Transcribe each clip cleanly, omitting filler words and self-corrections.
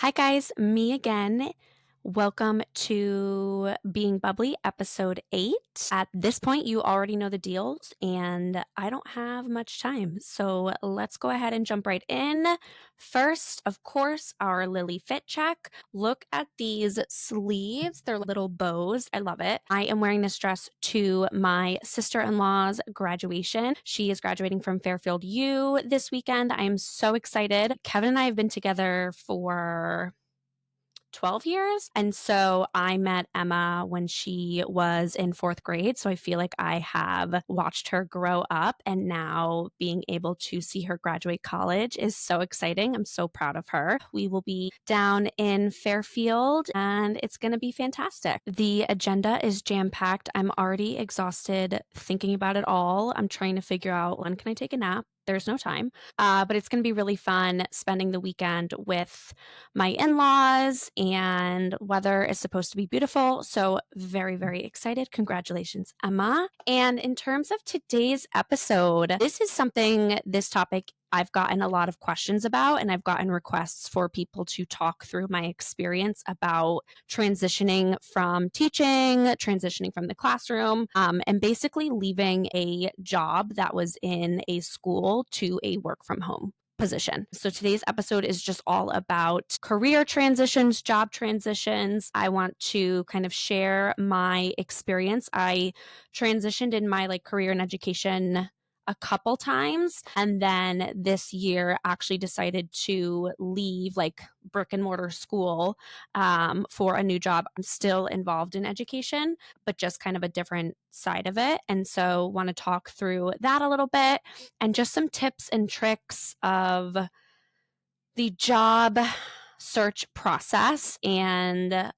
Hi, guys, me again. Welcome to Being Bubbly, episode 8. At this point, you already know the deals, and I don't have much time. So let's go ahead and jump right in. First, of course, our Lily Fit check. Look at these sleeves. They're little bows. I love it. I am wearing this dress to my sister in law's graduation. She is graduating from Fairfield U this weekend. I am so excited. Kevin and I have been together for 12 years. And so I met Emma when she was in fourth grade. So I feel like I have watched her grow up, and now being able to see her graduate college is so exciting. I'm so proud of her. We will be down in Fairfield and it's going to be fantastic. The agenda is jam packed. I'm already exhausted thinking about it all. I'm trying to figure out when can I take a nap? There's no time. But it's going to be really fun spending the weekend with my in-laws, and weather is supposed to be beautiful. So very, very excited. Congratulations, Emma. And in terms of today's episode, this topic I've gotten a lot of questions about, and I've gotten requests for people to talk through my experience about transitioning from teaching, transitioning from the classroom, and basically leaving a job that was in a school to a work from home position. So today's episode is just all about career transitions, job transitions. I want to kind of share my experience. I transitioned in my career and education a couple times, and then this year actually decided to leave brick and mortar school for a new job. I'm still involved in education, but just kind of a different side of it. And so want to talk through that a little bit and just some tips and tricks of the job search process and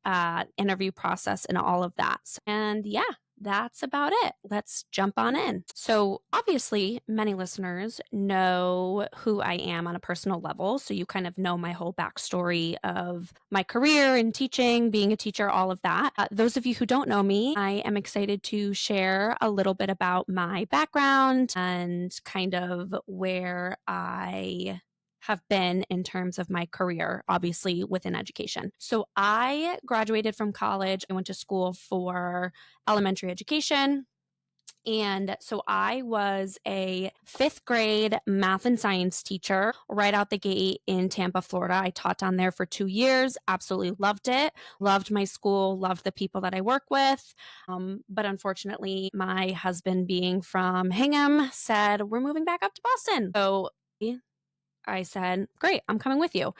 interview process and all of that. And yeah, that's about it. Let's jump on in. So, obviously, many listeners know who I am on a personal level. So, you kind of know my whole backstory of my career in teaching, being a teacher, all of that. Those of you who don't know me, I am excited to share a little bit about my background and kind of where I have been in terms of my career, obviously within education. So I graduated from college. I went to school for elementary education. And so I was a fifth grade math and science teacher right out the gate in Tampa, Florida. I taught down there for 2 years, absolutely loved it, loved my school, loved the people that I work with. But unfortunately, my husband, being from Hingham, said, "We're moving back up to Boston." So I said, "Great, I'm coming with you."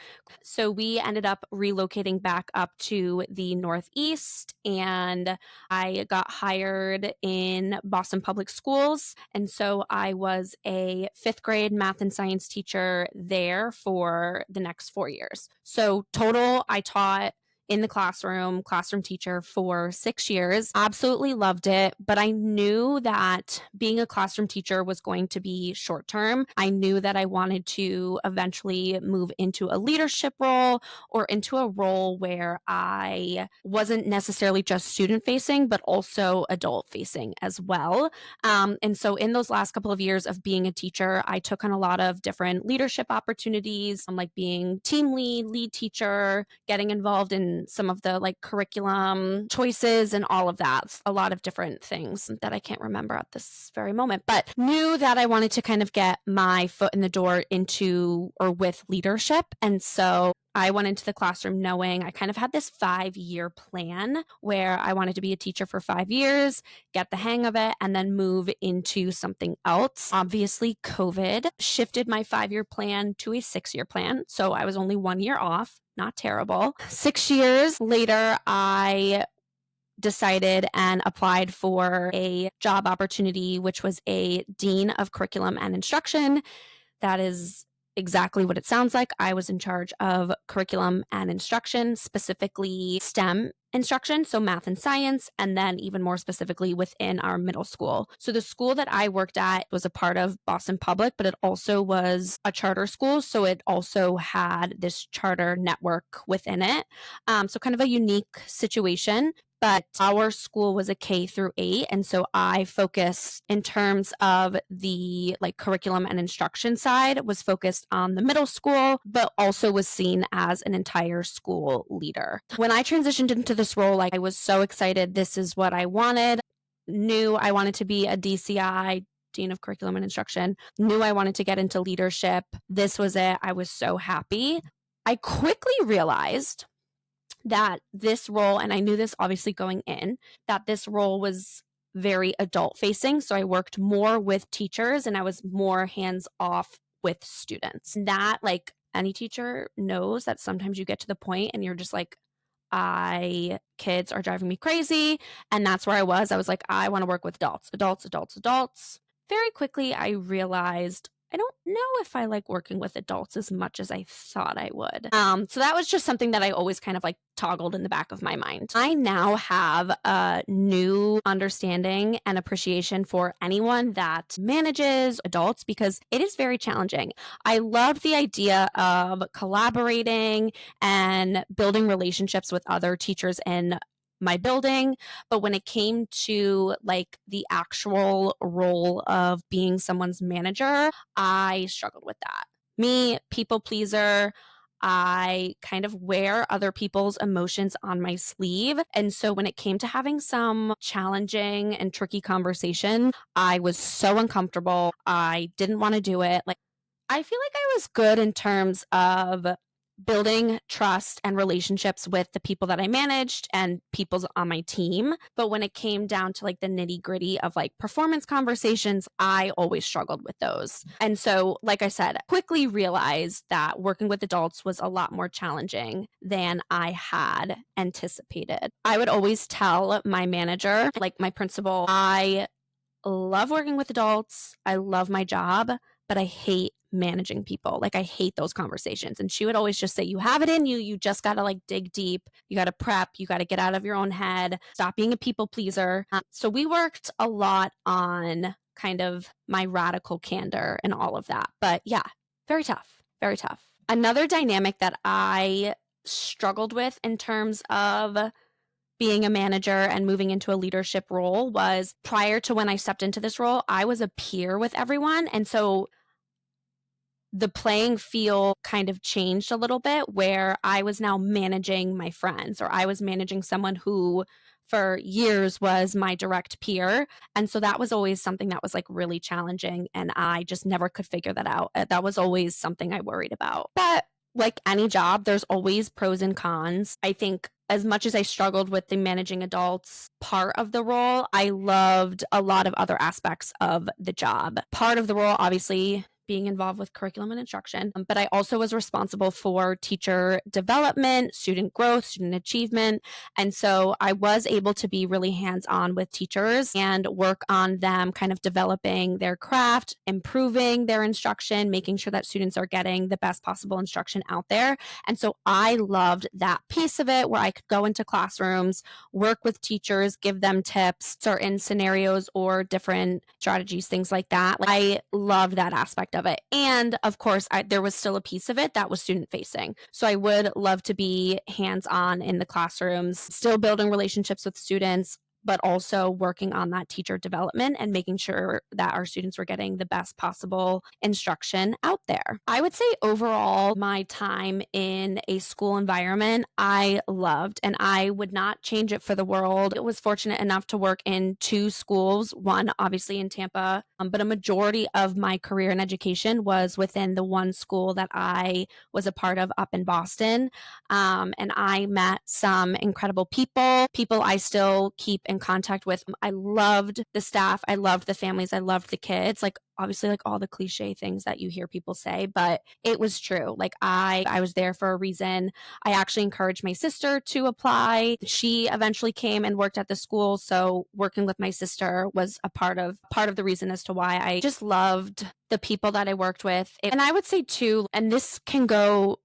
So we ended up relocating back up to the Northeast, and I got hired in Boston Public Schools. And so I was a fifth grade math and science teacher there for the next 4 years. So total, I taught in the classroom teacher for 6 years. Absolutely loved it. But I knew that being a classroom teacher was going to be short term. I knew that I wanted to eventually move into a leadership role or into a role where I wasn't necessarily just student facing, but also adult facing as well. And so in those last couple of years of being a teacher, I took on a lot of different leadership opportunities, like being team lead teacher, getting involved in some of the curriculum choices and all of that. A lot of different things that I can't remember at this very moment, but knew that I wanted to kind of get my foot in the door into or with leadership. And so I went into the classroom knowing I kind of had this 5-year plan where I wanted to be a teacher for 5 years, get the hang of it, and then move into something else. Obviously, COVID shifted my 5-year plan to a 6-year plan. So I was only 1 year off. Not terrible. 6 years later, I decided and applied for a job opportunity, which was a dean of curriculum and instruction. That is exactly what it sounds like. I was in charge of curriculum and instruction, specifically STEM instruction, so math and science, and then even more specifically within our middle school. So the school that I worked at was a part of Boston Public, but it also was a charter school. So it also had this charter network within it. So kind of a unique situation. but our school was a K through 8. And so I focused in terms of the like curriculum and instruction side, was focused on the middle school, but also was seen as an entire school leader. When I transitioned into this role, like I was so excited. This is what I wanted. Knew I wanted to be a DCI, Dean of Curriculum and Instruction, knew I wanted to get into leadership. This was it. I was so happy. I quickly realized that this role, and I knew this obviously going in, that this role was very adult facing. So I worked more with teachers and I was more hands off with students. That, like any teacher knows, that sometimes you get to the point and you're just like, kids are driving me crazy. And that's where I was. I was like, I want to work with adults, adults, adults, adults. Very quickly, I realized I don't know if I like working with adults as much as I thought I would. So that was just something that I always kind of like toggled in the back of my mind. I now have a new understanding and appreciation for anyone that manages adults because it is very challenging. I love the idea of collaborating and building relationships with other teachers in my building, but when it came to like the actual role of being someone's manager, I struggled with that. Me, people pleaser, I kind of wear other people's emotions on my sleeve. And so when it came to having some challenging and tricky conversation, I was so uncomfortable. I didn't want to do it. Like, I feel like I was good in terms of building trust and relationships with the people that I managed and people on my team. But when it came down to like the nitty gritty of like performance conversations, I always struggled with those. And so, like I said, quickly realized that working with adults was a lot more challenging than I had anticipated. I would always tell my manager, like my principal, I love working with adults. I love my job, but I hate managing people. Like I hate those conversations. And she would always just say, you have it in you. You just got to like dig deep. You got to prep. You got to get out of your own head. Stop being a people pleaser. So we worked a lot on kind of my radical candor and all of that. But yeah, very tough, very tough. Another dynamic that I struggled with in terms of being a manager and moving into a leadership role was prior to when I stepped into this role, I was a peer with everyone. And so the playing field kind of changed a little bit where I was now managing my friends, or I was managing someone who for years was my direct peer. And so that was always something that was like really challenging. And I just never could figure that out. That was always something I worried about. But like any job, there's always pros and cons. I think as much as I struggled with the managing adults part of the role, I loved a lot of other aspects of the job. Part of the role, obviously, being involved with curriculum and instruction, but I also was responsible for teacher development, student growth, student achievement. And so I was able to be really hands-on with teachers and work on them kind of developing their craft, improving their instruction, making sure that students are getting the best possible instruction out there. And so I loved that piece of it where I could go into classrooms, work with teachers, give them tips, certain scenarios or different strategies, things like that. I loved that aspect of it. And of course, there was still a piece of it that was student facing. So I would love to be hands-on in the classrooms, still building relationships with students, but also working on that teacher development and making sure that our students were getting the best possible instruction out there. I would say overall, my time in a school environment, I loved, and I would not change it for the world. I was fortunate enough to work in 2 schools, one obviously in Tampa, but a majority of my career in education was within the one school that I was a part of up in Boston. And I met some incredible people I still keep in contact with. I loved the staff. I loved the families. I loved the kids. Like obviously like all the cliche things that you hear people say, but it was true. Like I was there for a reason. I actually encouraged my sister to apply. She eventually came and worked at the school. So working with my sister was a part of the reason as to why I just loved the people that I worked with. And I would say too, and this can go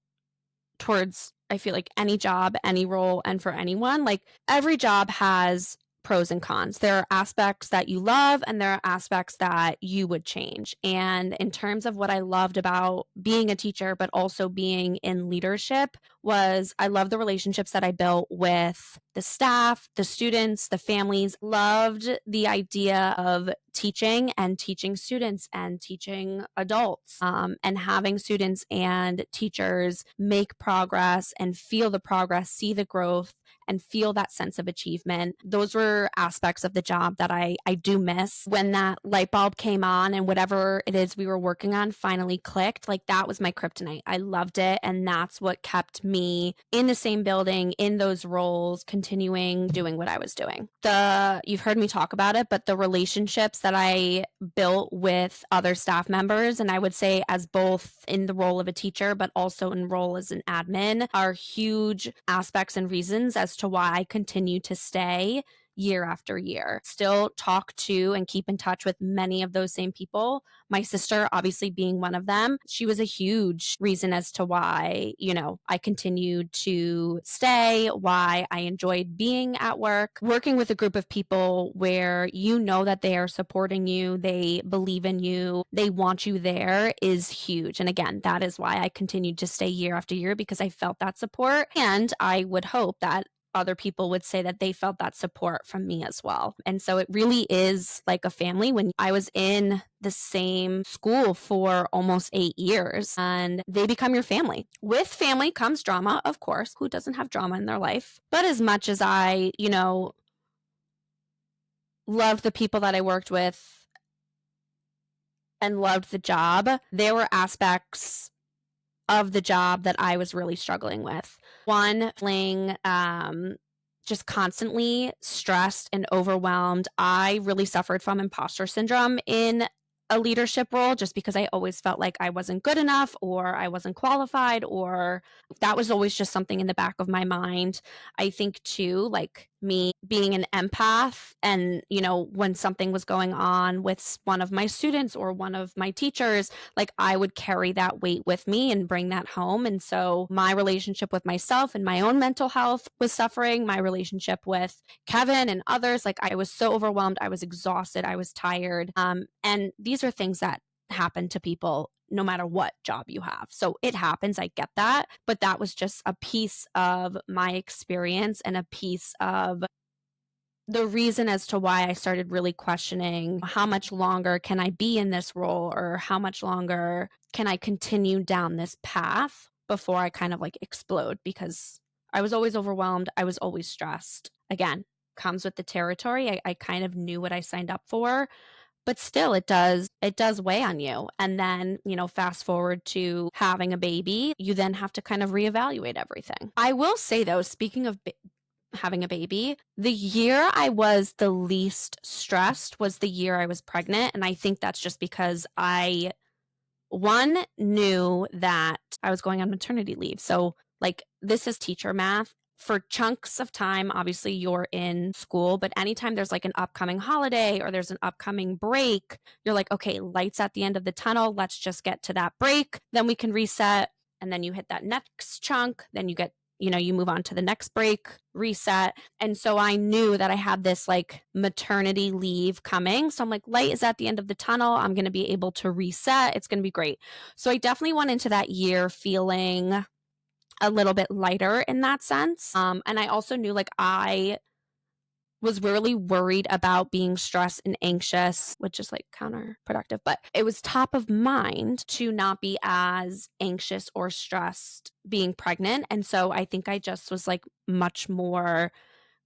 towards, I feel like any job, any role, and for anyone, like every job has pros and cons. There are aspects that you love and there are aspects that you would change. And in terms of what I loved about being a teacher, but also being in leadership, was I love the relationships that I built with the staff, the students, the families. Loved the idea of teaching and teaching students and teaching adults, and having students and teachers make progress and feel the progress, see the growth, and feel that sense of achievement. Those were aspects of the job that I do miss. When that light bulb came on and whatever it is we were working on finally clicked, like that was my kryptonite. I loved it. And that's what kept me in the same building, in those roles, continuing doing what I was doing. You've heard me talk about it, but the relationships that I built with other staff members, and I would say as both in the role of a teacher, but also in role as an admin, are huge aspects and reasons as to why I continue to stay year after year. Still talk to and keep in touch with many of those same people. My sister, obviously being one of them, she was a huge reason as to why, I continued to stay, why I enjoyed being at work. Working with a group of people where you know that they are supporting you, they believe in you, they want you there is huge. And again, that is why I continued to stay year after year, because I felt that support. And I would hope that other people would say that they felt that support from me as well. And so it really is like a family. When I was in the same school for almost 8 years, and they become your family. With family comes drama, of course. Who doesn't have drama in their life? But as much as I, loved the people that I worked with and loved the job, there were aspects of the job that I was really struggling with. One, feeling just constantly stressed and overwhelmed. I really suffered from imposter syndrome in a leadership role, just because I always felt like I wasn't good enough or I wasn't qualified, or that was always just something in the back of my mind. I think too, like me being an empath, and when something was going on with one of my students or one of my teachers, like I would carry that weight with me and bring that home. And so my relationship with myself and my own mental health was suffering. My relationship with Kevin and others, like I was so overwhelmed, I was exhausted, I was tired. And these are things that happen to people no matter what job you have. So it happens, I get that. But that was just a piece of my experience and a piece of the reason as to why I started really questioning how much longer can I be in this role, or how much longer can I continue down this path before I kind of like explode, because I was always overwhelmed. I was always stressed. Again, comes with the territory. I kind of knew what I signed up for, but still it does weigh on you. And then, fast forward to having a baby, you then have to kind of reevaluate everything. I will say though, speaking of having a baby, the year I was the least stressed was the year I was pregnant. And I think that's just because I, one, knew that I was going on maternity leave. So, like, this is teacher math. For chunks of time, obviously, you're in school, but anytime there's like an upcoming holiday or there's an upcoming break, you're like, okay, lights at the end of the tunnel. Let's just get to that break. Then we can reset. And then you hit that next chunk. Then you move on to the next break, reset. And so I knew that I had this like maternity leave coming. So I'm like, light is at the end of the tunnel. I'm going to be able to reset. It's going to be great. So I definitely went into that year feeling a little bit lighter in that sense. And I also knew like I was really worried about being stressed and anxious, which is like counterproductive, but it was top of mind to not be as anxious or stressed being pregnant. And so I think I just was like much more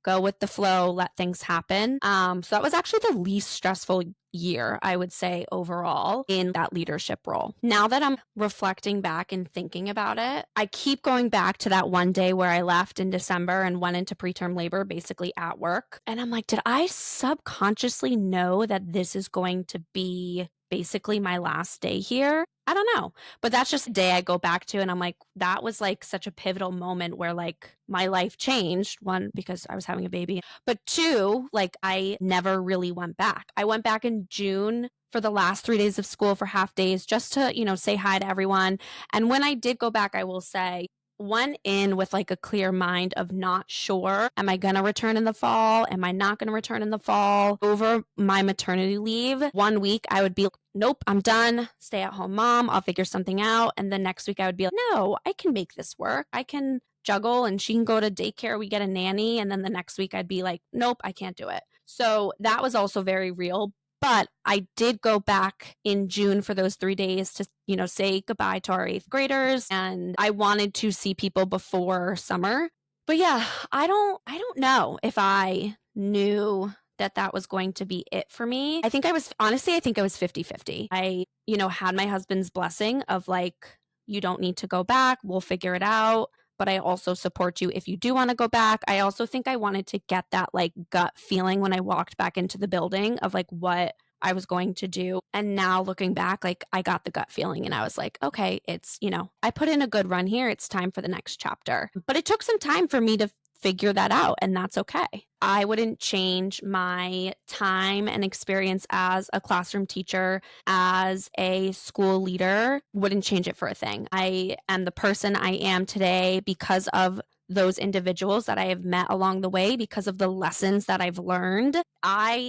go with the flow, let things happen. So that was actually the least stressful year, I would say, overall in that leadership role. Now that I'm reflecting back and thinking about it, I keep going back to that one day where I left in December and went into preterm labor, basically at work. And I'm like, did I subconsciously know that this is going to be basically my last day here? I don't know. But that's just a day I go back to. And I'm like, that was like such a pivotal moment where like my life changed. One, because I was having a baby. But two, like I never really went back. I went back in June for the last 3 days of school for half days just to, say hi to everyone. And when I did go back, I will say, went in with like a clear mind of not sure. Am I going to return in the fall? Am I not going to return in the fall? Over my maternity leave, 1 week I would be like, nope, I'm done. Stay at home mom. I'll figure something out. And the next week I would be like, no, I can make this work. I can juggle and she can go to daycare. We get a nanny. And then the next week I'd be like, nope, I can't do it. So that was also very real. But I did go back in June for those 3 days to, say goodbye to our eighth graders. And I wanted to see people before summer. But yeah, I don't know if I knew that was going to be it for me. I think I was 50-50. I, had my husband's blessing of like, you don't need to go back. We'll figure it out. But I also support you if you do want to go back. I also think I wanted to get that like gut feeling when I walked back into the building of like what I was going to do. And now looking back, like I got the gut feeling and I was like, okay, it's, I put in a good run here. It's time for the next chapter. But it took some time for me to figure that out, and that's okay. I wouldn't change my time and experience as a classroom teacher, as a school leader, wouldn't change it for a thing. I am the person I am today because of those individuals that I have met along the way, because of the lessons that I've learned.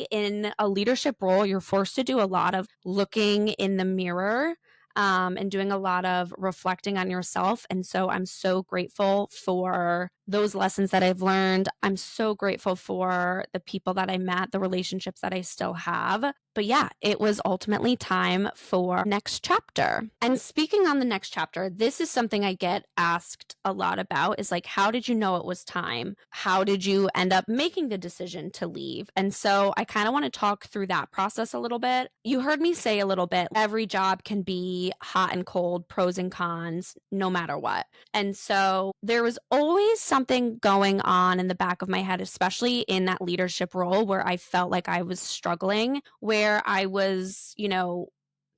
In a leadership role, you're forced to do a lot of looking in the mirror and doing a lot of reflecting on yourself. And so I'm so grateful for those lessons that I've learned. I'm so grateful for the people that I met, the relationships that I still have. But yeah, it was ultimately time for next chapter. And speaking on the next chapter, this is something I get asked a lot about, is like, how did you know it was time? How did you end up making the decision to leave? And so I kind of want to talk through that process a little bit. You heard me say a little bit, every job can be hot and cold, pros and cons, no matter what. And so there was always something going on in the back of my head, especially in that leadership role where I felt like I was struggling, where I was,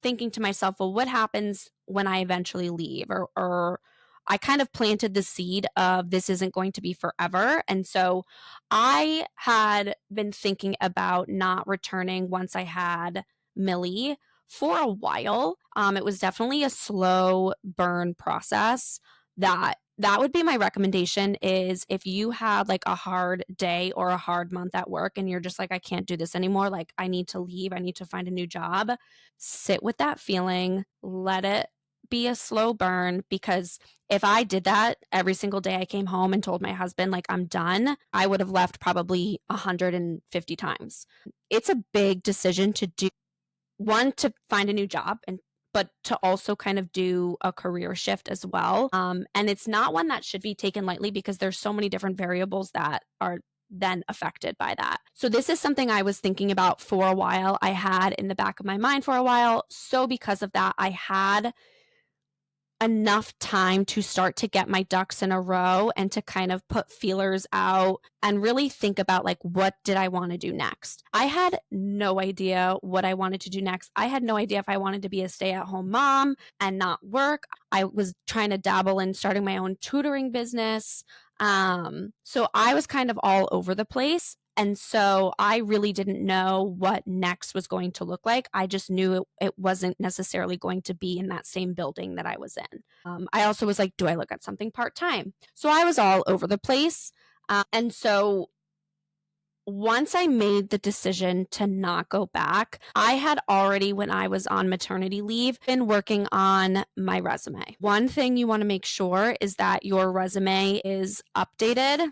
thinking to myself, well, what happens when I eventually leave? Or I kind of planted the seed of this isn't going to be forever. And so I had been thinking about not returning once I had Millie for a while. It was definitely a slow burn process. That would be my recommendation, is if you had like a hard day or a hard month at work and you're just like, I can't do this anymore, like I need to leave, I need to find a new job, sit with that feeling, let it be a slow burn. Because if I did that every single day I came home and told my husband like I'm done, I would have left probably 150 times. It's a big decision to do, one, to find a new job, but to also kind of do a career shift as well. And it's not one that should be taken lightly, because there's so many different variables that are then affected by that. So this is something I was thinking about for a while. I had in the back of my mind for a while. So because of that, I had enough time to start to get my ducks in a row and to kind of put feelers out and really think about like, what did I want to do next? I had no idea what I wanted to do next. I had no idea if I wanted to be a stay-at-home mom and not work. I was trying to dabble in starting my own tutoring business. So I was kind of all over the place. And so I really didn't know what next was going to look like. I just knew it wasn't necessarily going to be in that same building that I was in. I also was like, do I look at something part-time? So I was all over the place. And so once I made the decision to not go back, I had already, when I was on maternity leave, been working on my resume. One thing you want to make sure is that your resume is updated.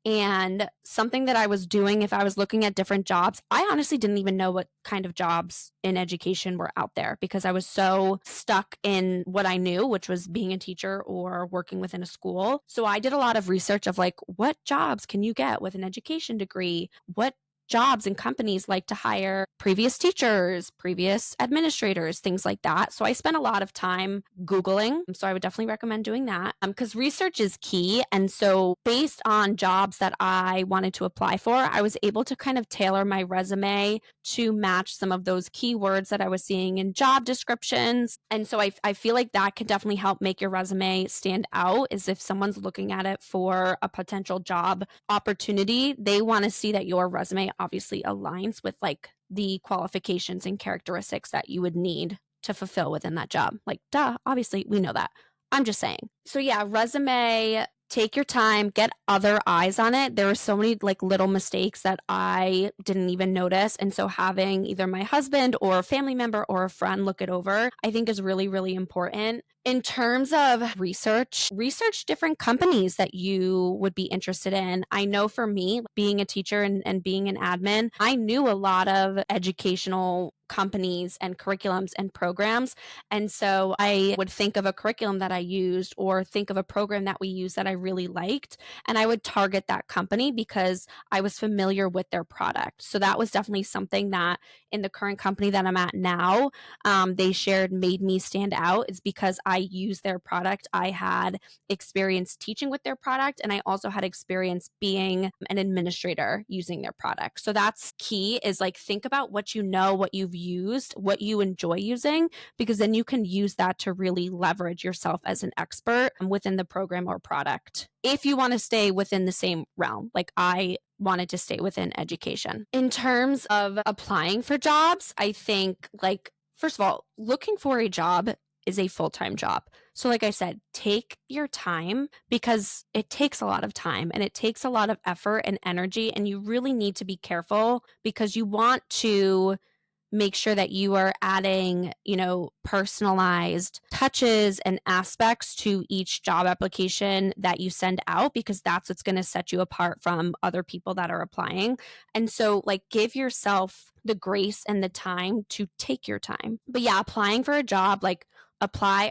And something that I was doing, if I was looking at different jobs, I honestly didn't even know what kind of jobs in education were out there, because I was so stuck in what I knew, which was being a teacher or working within a school. So I did a lot of research of like, what jobs can you get with an education degree? What jobs and companies like to hire previous teachers, previous administrators, things like that. So I spent a lot of time Googling. So I would definitely recommend doing that, because research is key. And so based on jobs that I wanted to apply for, I was able to kind of tailor my resume to match some of those keywords that I was seeing in job descriptions. And so I feel like that can definitely help make your resume stand out, is if someone's looking at it for a potential job opportunity, they want to see that your resume obviously aligns with like the qualifications and characteristics that you would need to fulfill within that job. Like, duh, obviously we know that. I'm just saying. So yeah, resume, take your time, get other eyes on it. There were so many like little mistakes that I didn't even notice. And so having either my husband or a family member or a friend look it over, I think is really, really important. In terms of research different companies that you would be interested in. I know for me, being a teacher and being an admin, I knew a lot of educational companies and curriculums and programs. And so I would think of a curriculum that I used or think of a program that we used that I really liked. And I would target that company because I was familiar with their product. So that was definitely something that in the current company that I'm at now, they shared made me stand out. Is because I used their product. I had experience teaching with their product, and I also had experience being an administrator using their product. So that's key is like think about what you know, what you've used, what you enjoy using, because then you can use that to really leverage yourself as an expert within the program or product. If you want to stay within the same realm, like I wanted to stay within education. In terms of applying for jobs, I think like first of all, looking for a job is a full-time job. So like I said, take your time because it takes a lot of time and it takes a lot of effort and energy, and you really need to be careful because you want to make sure that you are adding, personalized touches and aspects to each job application that you send out, because that's what's going to set you apart from other people that are applying. And so, like, give yourself the grace and the time to take your time. But yeah, applying for a job, like, apply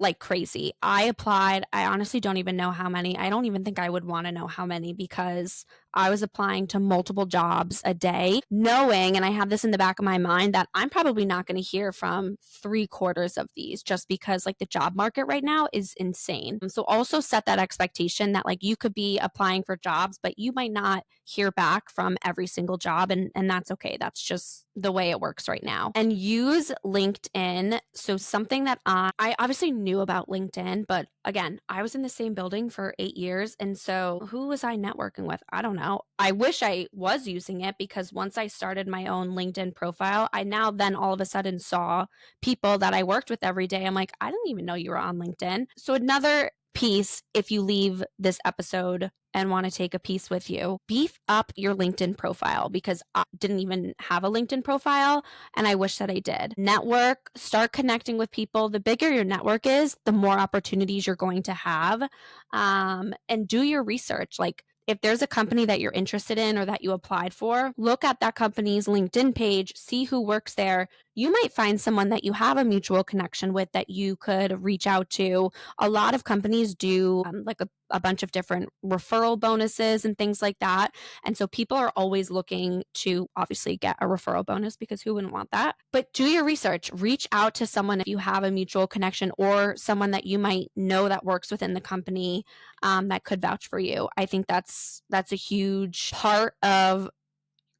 like crazy. I applied. I honestly don't even know how many. I don't even think I would want to know how many because I was applying to multiple jobs a day, knowing, and I have this in the back of my mind, that I'm probably not going to hear from 3/4 of these just because like the job market right now is insane. So also set that expectation that like you could be applying for jobs, but you might not hear back from every single job. And that's okay. That's just the way it works right now. And use LinkedIn. So something that I obviously knew about LinkedIn, but again, I was in the same building for 8 years. And so who was I networking with? I don't know. I wish I was using it because once I started my own LinkedIn profile, I now then all of a sudden saw people that I worked with every day. I'm like, I didn't even know you were on LinkedIn. So another piece, if you leave this episode and want to take a piece with you, beef up your LinkedIn profile because I didn't even have a LinkedIn profile and I wish that I did. Network, start connecting with people. The bigger your network is, the more opportunities you're going to have. And do your research. Like, if there's a company that you're interested in or that you applied for, look at that company's LinkedIn page, see who works there. You might find someone that you have a mutual connection with that you could reach out to. A lot of companies do like a bunch of different referral bonuses and things like that. And so people are always looking to obviously get a referral bonus because who wouldn't want that? But do your research. Reach out to someone if you have a mutual connection or someone that you might know that works within the company that could vouch for you. I think that's a huge part of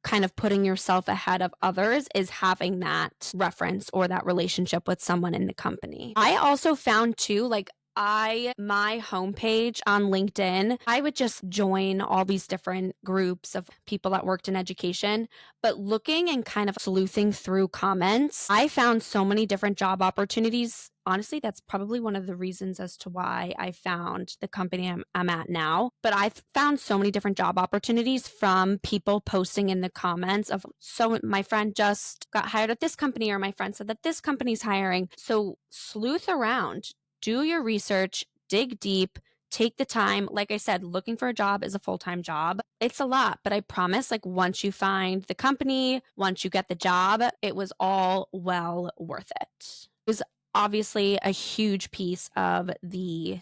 kind of putting yourself ahead of others, is having that reference or that relationship with someone in the company. I also found too, like my homepage on LinkedIn, I would just join all these different groups of people that worked in education, but looking and kind of sleuthing through comments, I found so many different job opportunities. Honestly, that's probably one of the reasons as to why I found the company I'm at now. But I've found so many different job opportunities from people posting in the comments of, so my friend just got hired at this company, or my friend said that this company's hiring. So sleuth around, do your research, dig deep, take the time. Like I said, looking for a job is a full-time job. It's a lot, but I promise, like once you find the company, once you get the job, it was all well worth it. It was obviously a huge piece of the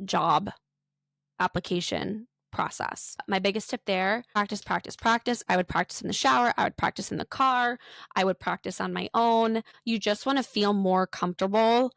job application process. My biggest tip there, practice, practice, practice. I would practice in the shower. I would practice in the car. I would practice on my own. You just want to feel more comfortable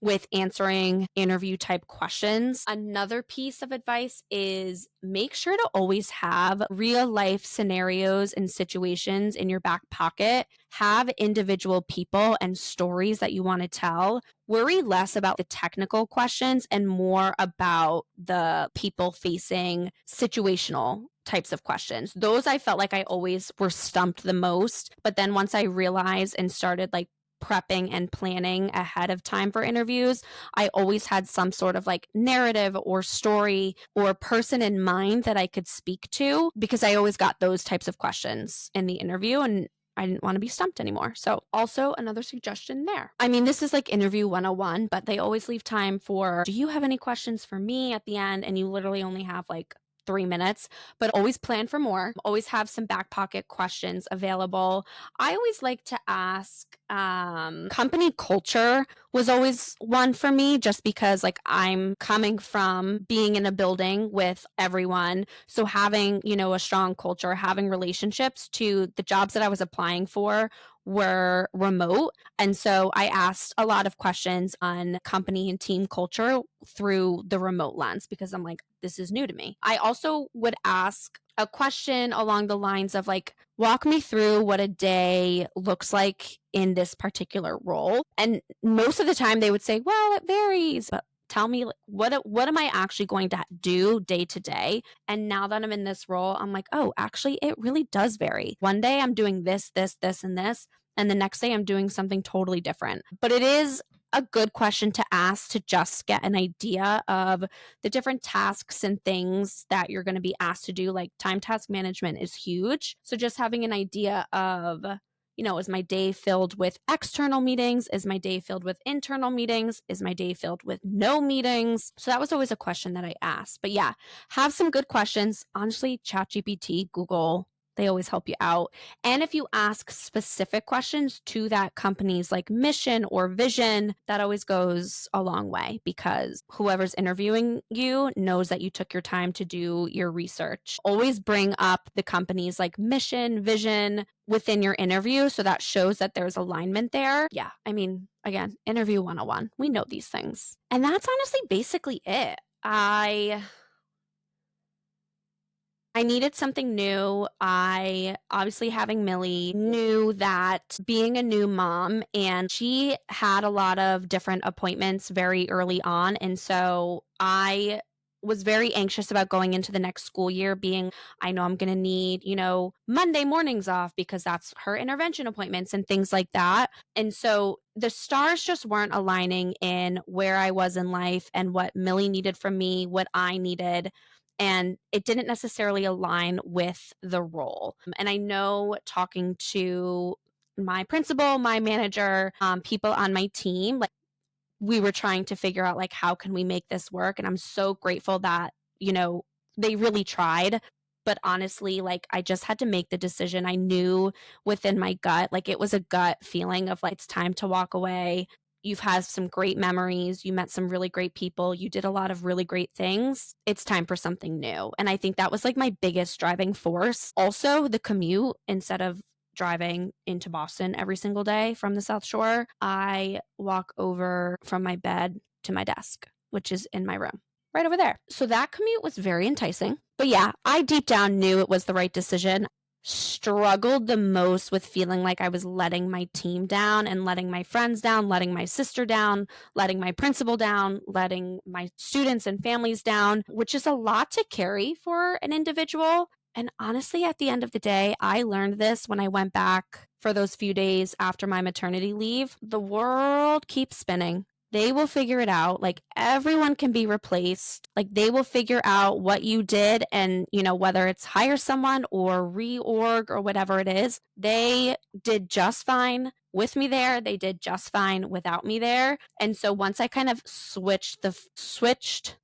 with answering interview type questions. Another piece of advice is make sure to always have real life scenarios and situations in your back pocket. Have individual people and stories that you want to tell. Worry less about the technical questions and more about the people facing situational types of questions. Those I felt like I always were stumped the most. But then once I realized and started like prepping and planning ahead of time for interviews, I always had some sort of like narrative or story or person in mind that I could speak to, because I always got those types of questions in the interview, and I didn't want to be stumped anymore. So also another suggestion there. I mean, this is like interview 101, but they always leave time for, do you have any questions for me at the end? And you literally only have like 3 minutes, but always plan for more. Always have some back pocket questions available. I always like to ask, company culture was always one for me, just because like I'm coming from being in a building with everyone. So having, a strong culture, having relationships, to the jobs that I was applying for were remote. And so I asked a lot of questions on company and team culture through the remote lens, because I'm like, this is new to me. I also would ask a question along the lines of like, walk me through what a day looks like in this particular role. And most of the time they would say, well, it varies. But tell me, like, what am I actually going to do day to day? And now that I'm in this role, I'm like, oh, actually, it really does vary. One day I'm doing this, this, this, and this. And the next day I'm doing something totally different. But it is a good question to ask to just get an idea of the different tasks and things that you're going to be asked to do. Like time task management is huge. So just having an idea of, is my day filled with external meetings? Is my day filled with internal meetings? Is my day filled with no meetings? So that was always a question that I asked. But yeah, have some good questions. Honestly, ChatGPT, Google, they always help you out. And if you ask specific questions to that company's like mission or vision, that always goes a long way, because whoever's interviewing you knows that you took your time to do your research. Always bring up the company's like mission, vision within your interview, so that shows that there's alignment there. Yeah, I mean, again, interview 101. We know these things. And that's honestly basically it. I needed something new. I obviously, having Millie, knew that being a new mom, and she had a lot of different appointments very early on. And so I was very anxious about going into the next school year, being, I know I'm going to need, Monday mornings off, because that's her intervention appointments and things like that. And so the stars just weren't aligning in where I was in life and what Millie needed from me, what I needed, and it didn't necessarily align with the role. And I know, talking to my principal, my manager, people on my team, like, we were trying to figure out like, how can we make this work? And I'm so grateful that, they really tried. But honestly, like, I just had to make the decision. I knew within my gut, like, it was a gut feeling of like, it's time to walk away. You've had some great memories. You met some really great people. You did a lot of really great things. It's time for something new. And I think that was like my biggest driving force. Also, the commute, instead of driving into Boston every single day from the South Shore, I walk over from my bed to my desk, which is in my room right over there. So that commute was very enticing. But yeah, I deep down knew it was the right decision. Struggled the most with feeling like I was letting my team down and letting my friends down, letting my sister down, letting my principal down, letting my students and families down, which is a lot to carry for an individual. And honestly, at the end of the day, I learned this when I went back for those few days after my maternity leave. The world keeps spinning. They will figure it out. Like, everyone can be replaced. Like, they will figure out what you did, and, whether it's hire someone or reorg or whatever it is, they did just fine with me there. They did just fine without me there. And so once I kind of flipped the switch,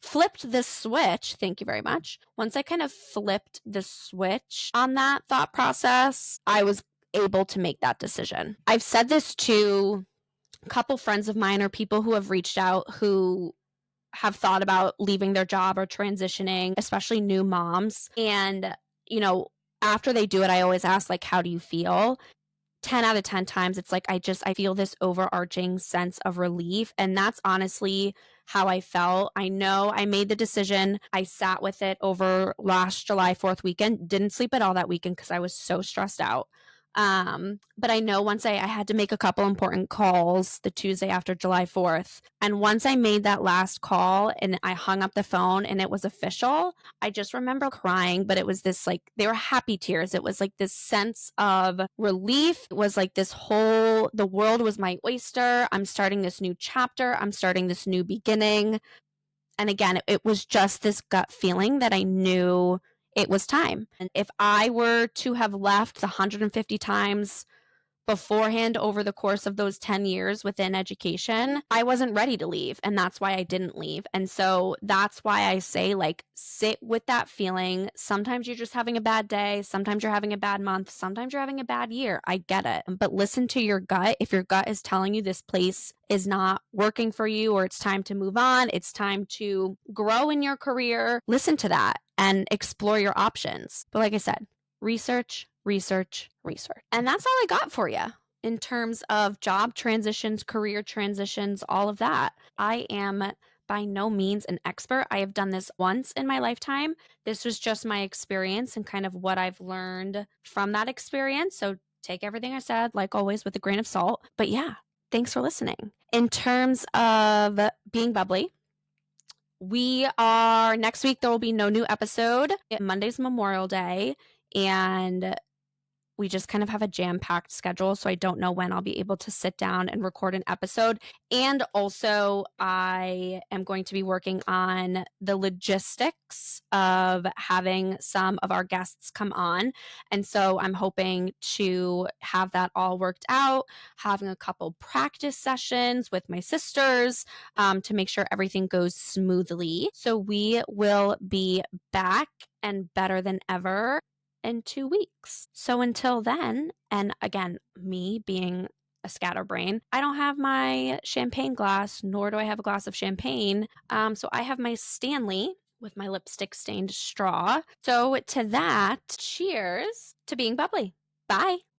thank you very much. Once I kind of flipped the switch on that thought process, I was able to make that decision. I've said this to a couple friends of mine, or people who have reached out, who have thought about leaving their job or transitioning, especially new moms. And, after they do it, I always ask, like, how do you feel? 10 out of 10 times, it's like, I feel this overarching sense of relief. And that's honestly how I felt. I know I made the decision. I sat with it over last July 4th weekend, didn't sleep at all that weekend because I was so stressed out. But I know once I had to make a couple important calls the Tuesday after July 4th. And once I made that last call and I hung up the phone and it was official, I just remember crying, but it was this like, they were happy tears. It was like this sense of relief. It was like this whole, the world was my oyster. I'm starting this new chapter. I'm starting this new beginning. And again, it was just this gut feeling that I knew it was time. And if I were to have left the 150 times beforehand over the course of those 10 years within education, I wasn't ready to leave. And that's why I didn't leave. And so that's why I say, like, sit with that feeling. Sometimes you're just having a bad day. Sometimes you're having a bad month. Sometimes you're having a bad year. I get it. But listen to your gut. If your gut is telling you this place is not working for you, or it's time to move on, it's time to grow in your career, listen to that and explore your options. But like I said, research, research, research. And that's all I got for you in terms of job transitions, career transitions, all of that. I am by no means an expert. I have done this once in my lifetime. This was just my experience and kind of what I've learned from that experience. So take everything I said, like always, with a grain of salt. But yeah, thanks for listening. In terms of being bubbly, we are next week, there will be no new episode. Monday's Memorial Day, and we just kind of have a jam-packed schedule, so I don't know when I'll be able to sit down and record an episode. And also, I am going to be working on the logistics of having some of our guests come on. And so I'm hoping to have that all worked out, having a couple practice sessions with my sisters to make sure everything goes smoothly. So we will be back and better than ever in 2 weeks. So until then, and again, me being a scatterbrain, I don't have my champagne glass, nor do I have a glass of champagne. So I have my Stanley with my lipstick stained straw. So to that, cheers to being bubbly. Bye.